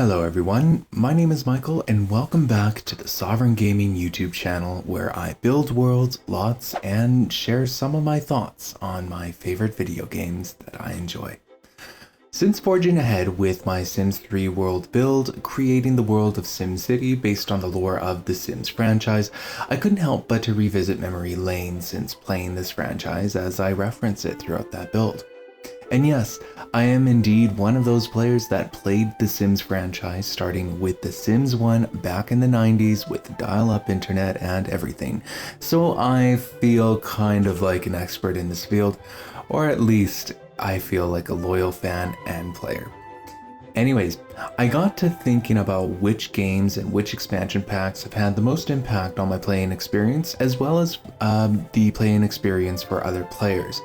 Hello everyone, my name is Michael and welcome back to the Sovereign Gaming YouTube channel where I build worlds, lots, and share some of my thoughts on my favorite video games that I enjoy. Since forging ahead with my Sims 3 world build, creating the world of SimCity based on the lore of the Sims franchise, I couldn't help but to revisit memory lane since playing this franchise as I reference it throughout that build. And yes, I am indeed one of those players that played the Sims franchise starting with The Sims 1 back in the 90s with dial-up internet and everything, so I feel kind of like an expert in this field, or at least I feel like a loyal fan and player. Anyways, I got to thinking about which games and which expansion packs have had the most impact on my playing experience, as well as the playing experience for other players.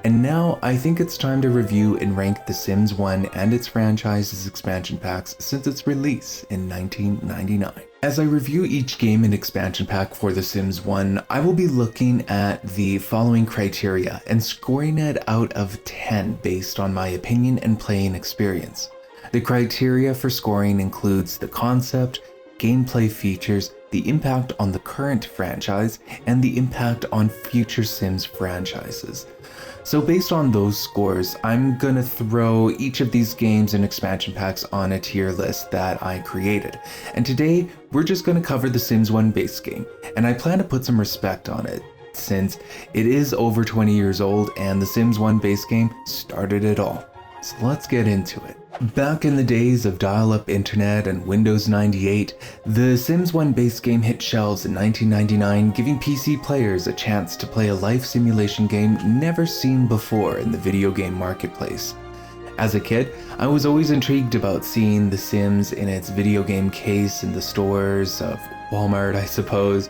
And now I think it's time to review and rank The Sims 1 and its franchise's expansion packs since its release in 1999. As I review each game and expansion pack for The Sims 1, I will be looking at the following criteria and scoring it out of 10 based on my opinion and playing experience. The criteria for scoring includes the concept, gameplay features, the impact on the current franchise, and the impact on future Sims franchises. So based on those scores, I'm gonna throw each of these games and expansion packs on a tier list that I created. And today, we're just gonna cover the Sims 1 base game, and I plan to put some respect on it, since it is over 20 years old and the Sims 1 base game started it all. So let's get into it. Back in the days of dial-up internet and Windows 98, the Sims 1 base game hit shelves in 1999, giving PC players a chance to play a life simulation game never seen before in the video game marketplace. As a kid, I was always intrigued about seeing The Sims in its video game case in the stores of Walmart, I suppose,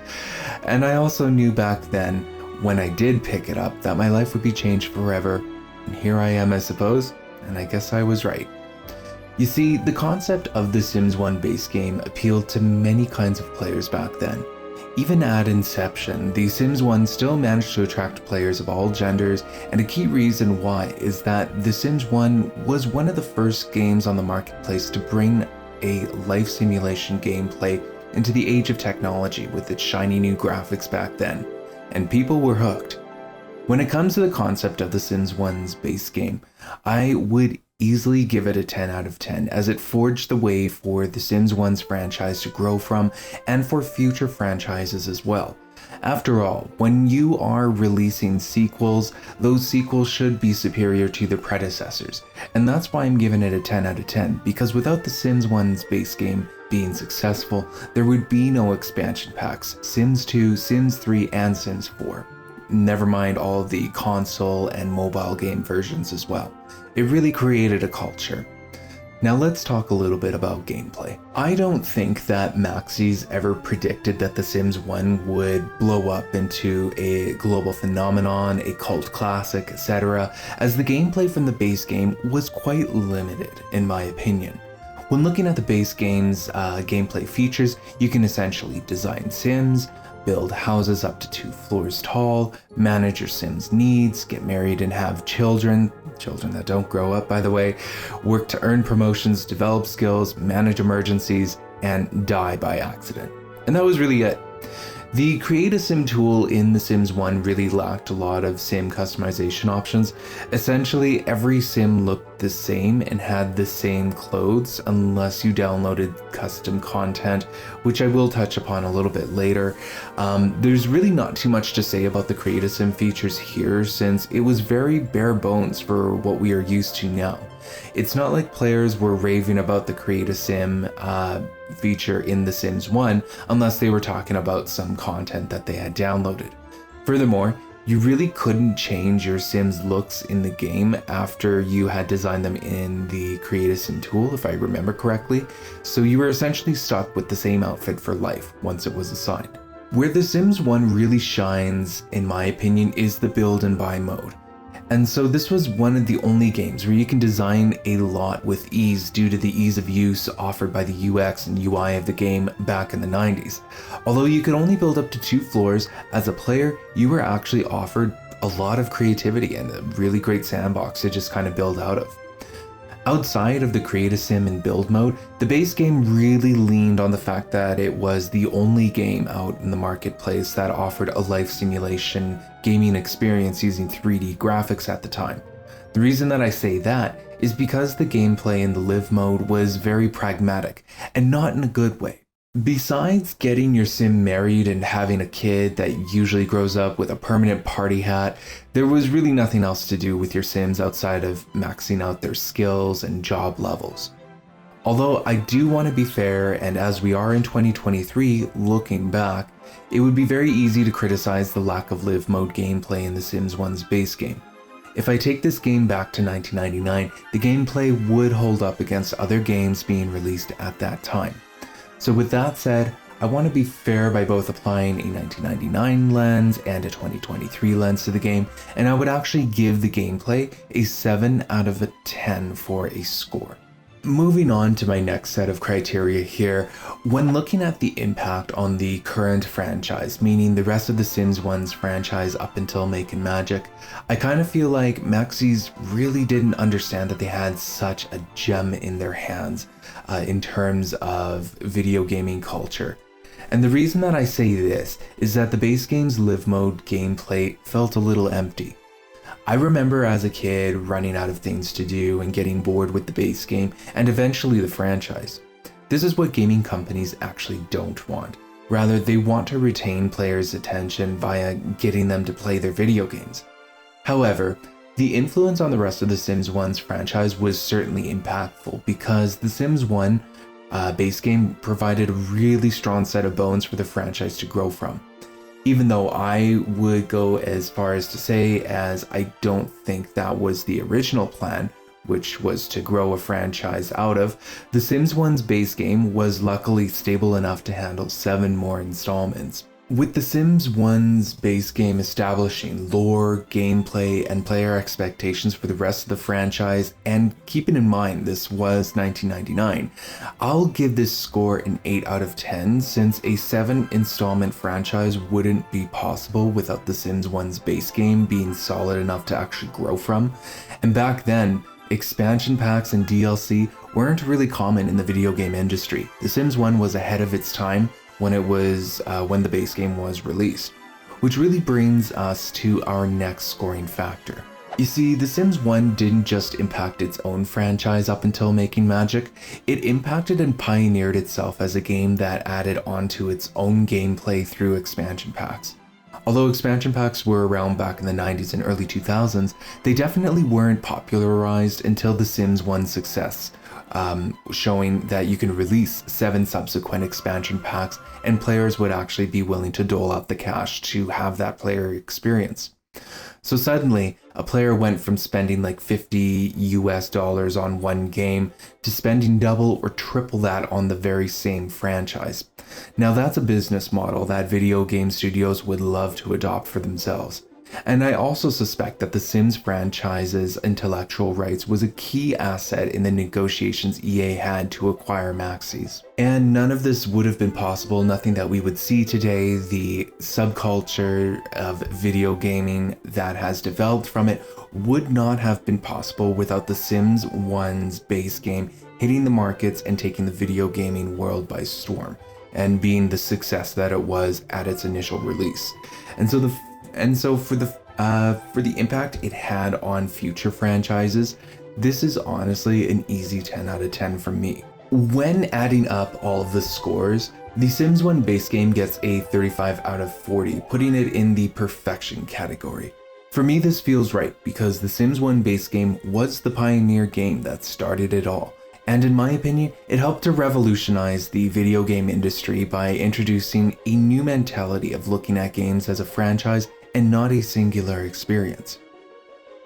and I also knew back then, when I did pick it up, that my life would be changed forever, and here I am, I suppose. And I guess I was right. You see, the concept of the Sims 1 base game appealed to many kinds of players back then. Even at inception, the Sims 1 still managed to attract players of all genders, and a key reason why is that the Sims 1 was one of the first games on the marketplace to bring a life simulation gameplay into the age of technology with its shiny new graphics back then, and people were hooked. When it comes to the concept of The Sims 1's base game, I would easily give it a 10 out of 10 as it forged the way for The Sims 1's franchise to grow from and for future franchises as well. After all, when you are releasing sequels, those sequels should be superior to the predecessors, and that's why I'm giving it a 10 out of 10, because without The Sims 1's base game being successful, there would be no expansion packs, Sims 2, Sims 3, and Sims 4. Never mind all the console and mobile game versions as well. It really created a culture. Now let's talk a little bit about gameplay. I don't think that Maxis ever predicted that The Sims 1 would blow up into a global phenomenon, a cult classic, etc., as the gameplay from the base game was quite limited, in my opinion. When looking at the base game's gameplay features, you can essentially design Sims, build houses up to 2 floors tall, manage your Sims' needs, get married and have children that don't grow up by the way, work to earn promotions, develop skills, manage emergencies, and die by accident. And that was really it. The Create a Sim tool in The Sims 1 really lacked a lot of sim customization options. Essentially, every sim looked the same and had the same clothes unless you downloaded custom content, which I will touch upon a little bit later. There's really not too much to say about the Create a Sim features here since it was very bare bones for what we are used to now. It's not like players were raving about the Create a Sim feature in The Sims 1 unless they were talking about some content that they had downloaded. Furthermore, you really couldn't change your Sims looks in the game after you had designed them in the Create a Sim tool, if I remember correctly, so you were essentially stuck with the same outfit for life once it was assigned. Where The Sims 1 really shines, in my opinion, is the build and buy mode. And so this was one of the only games where you can design a lot with ease due to the ease of use offered by the UX and UI of the game back in the 90s. Although you could only build up to 2 floors, as a player, you were actually offered a lot of creativity and a really great sandbox to just kind of build out of. Outside of the create a sim and build mode, the base game really leaned on the fact that it was the only game out in the marketplace that offered a life simulation gaming experience using 3D graphics at the time. The reason that I say that is because the gameplay in the live mode was very pragmatic, and not in a good way. Besides getting your sim married and having a kid that usually grows up with a permanent party hat, there was really nothing else to do with your sims outside of maxing out their skills and job levels. Although I do want to be fair, and as we are in 2023, looking back, it would be very easy to criticize the lack of live mode gameplay in The Sims 1's base game. If I take this game back to 1999, the gameplay would hold up against other games being released at that time. So with that said, I want to be fair by both applying a 1999 lens and a 2023 lens to the game, and I would actually give the gameplay a 7 out of 10 for a score. Moving on to my next set of criteria here, when looking at the impact on the current franchise, meaning the rest of the Sims 1's franchise up until Making Magic, I kind of feel like Maxis really didn't understand that they had such a gem in their hands in terms of video gaming culture. And the reason that I say this is that the base game's live mode gameplay felt a little empty. I remember as a kid running out of things to do and getting bored with the base game and eventually the franchise. This is what gaming companies actually don't want. Rather, they want to retain players' attention via getting them to play their video games. However, the influence on the rest of the Sims 1's franchise was certainly impactful because the Sims 1 base game provided a really strong set of bones for the franchise to grow from. Even though I would go as far as to say as I don't think that was the original plan, which was to grow a franchise out of, The Sims 1's base game was luckily stable enough to handle 7 more installments. With The Sims 1's base game establishing lore, gameplay, and player expectations for the rest of the franchise, and keeping in mind this was 1999, I'll give this score an 8 out of 10 since a 7 installment franchise wouldn't be possible without The Sims 1's base game being solid enough to actually grow from. And back then, expansion packs and DLC weren't really common in the video game industry. The Sims 1 was ahead of its time when the base game was released, which really brings us to our next scoring factor. You see, The Sims 1 didn't just impact its own franchise up until Making Magic, it impacted and pioneered itself as a game that added onto its own gameplay through expansion packs. Although expansion packs were around back in the 90s and early 2000s, they definitely weren't popularized until The Sims 1's success, showing that you can release 7 subsequent expansion packs and players would actually be willing to dole out the cash to have that player experience. So suddenly, a player went from spending like $50 on one game to spending double or triple that on the very same franchise. Now that's a business model that video game studios would love to adopt for themselves. And I also suspect that the Sims franchise's intellectual rights was a key asset in the negotiations EA had to acquire Maxis. And none of this would have been possible, nothing that we would see today, the subculture of video gaming that has developed from it would not have been possible without the Sims 1's base game hitting the markets and taking the video gaming world by storm, and being the success that it was at its initial release. And so for the impact it had on future franchises, this is honestly an easy 10 out of 10 from me. When adding up all of the scores, the Sims 1 base game gets a 35 out of 40, putting it in the perfection category. For me, this feels right because the Sims 1 base game was the pioneer game that started it all. And in my opinion, it helped to revolutionize the video game industry by introducing a new mentality of looking at games as a franchise and not a singular experience.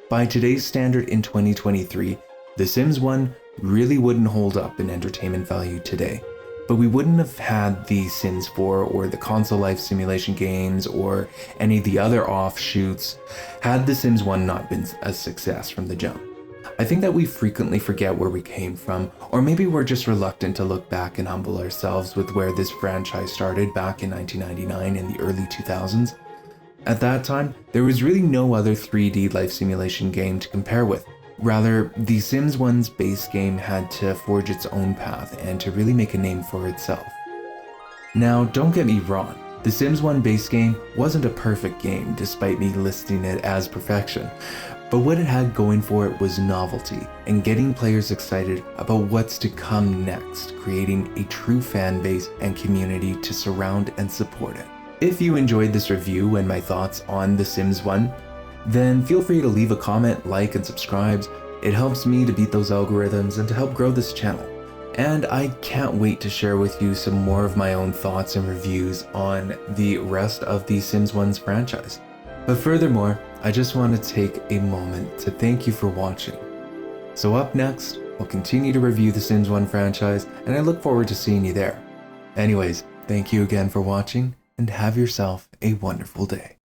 By today's standard in 2023, The Sims 1 really wouldn't hold up in entertainment value today, but we wouldn't have had the Sims 4 or the console life simulation games or any of the other offshoots had The Sims 1 not been a success from the jump. I think that we frequently forget where we came from, or maybe we're just reluctant to look back and humble ourselves with where this franchise started back in 1999 and the early 2000s. At that time, there was really no other 3D life simulation game to compare with. Rather, The Sims 1's base game had to forge its own path and to really make a name for itself. Now, don't get me wrong, The Sims 1 base game wasn't a perfect game despite me listing it as perfection, but what it had going for it was novelty and getting players excited about what's to come next, creating a true fan base and community to surround and support it. If you enjoyed this review and my thoughts on The Sims 1, then feel free to leave a comment, like, and subscribe. It helps me to beat those algorithms and to help grow this channel. And I can't wait to share with you some more of my own thoughts and reviews on the rest of the Sims 1's franchise. But furthermore, I just want to take a moment to thank you for watching. So up next, we'll continue to review the Sims 1 franchise, and I look forward to seeing you there. Anyways, thank you again for watching, and have yourself a wonderful day.